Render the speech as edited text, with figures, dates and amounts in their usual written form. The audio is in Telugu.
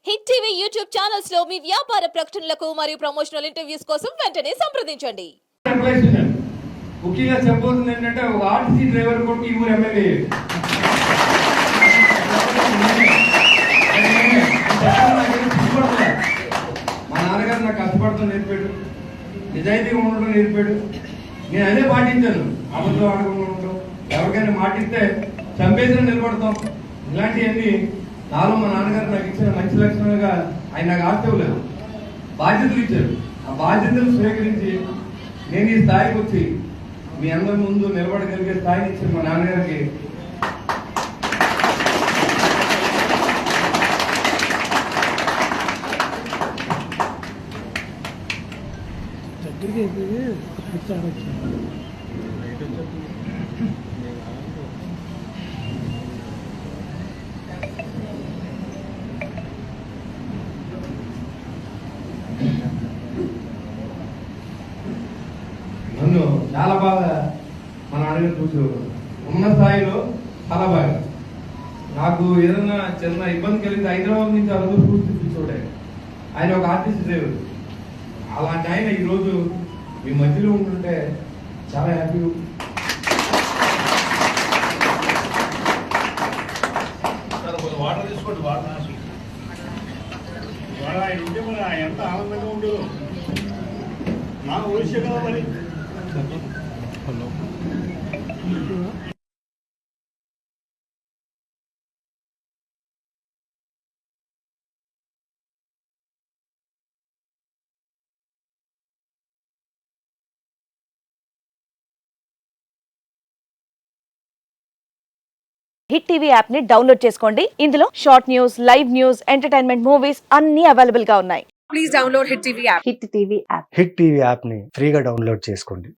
హిట్ టీవీ యూట్యూబ్ ఛానల్స్ లో మీ వ్యాపార ప్రకటనలకు మరియు ప్రమోషనల్ ఇంటర్వ్యూస్ కోసం వెంటనే సంప్రదించండి. ముఖ్యంగా చెప్పబోతుంది ఏంటంటే ఒక ఆర్టీసీ డ్రైవర్ కొడుకు ఈ ఊరు ఎమ్మెల్యే. మా నాన్నగారు నాకు కష్టపడతాం నేర్పాడు, నిజాయితీగా ఉండడం నేర్పాడు. నేను అదే పాటించాను. అబద్ధం ఆడకుండా ఉండడం, ఎవరికైనా మాటిస్తే చంపేసిన నిలబడతాం. ఇలాంటివన్నీ నాలో మా నాన్నగారు నాకు ఇచ్చిన మంచి లక్షణాలుగా ఆయన నాకు ఆస్తవలేదు, బాధ్యతలు ఇచ్చారు. ఆ బాధ్యతలు స్వీకరించి నేను ఈ స్థాయికి వచ్చి మీ అందరి ముందు నిలబడగలిగే స్థాయిని ఇచ్చిన మా నాన్నగారికి నన్ను చాలా బాగా మా నాన్నగారు చూసేవారు. ఉన్న స్థాయిలో చాలా బాగా. నాకు ఏదైనా చిన్న ఇబ్బంది కలిగితే హైదరాబాద్ నుంచి అరకు పూర్తి చూసాడు. ఆయన ఒక ఆర్టిస్ట్ డ్రైవర్. అలాంటి ఆయన ఈరోజు మీ మధ్యలో ఉంటుంటే చాలా హ్యాపీగా. వాటర్ తీసుకోండి. వాటర్ ఇంటే మరి ఎంత ఆనందంగా ఉండదు నాకు ఊరిసే కదా మరి. హిట్ టీవీ యాప్ ని డౌన్లోడ్ చేసుకోండి. ఇందులో short news, live news, entertainment movies అన్ని అవైలబుల్ గా ఉన్నాయి. Please download hit TV app. Hit TV యాప్ని ఫ్రీగా డౌన్లోడ్ చేసుకోండి.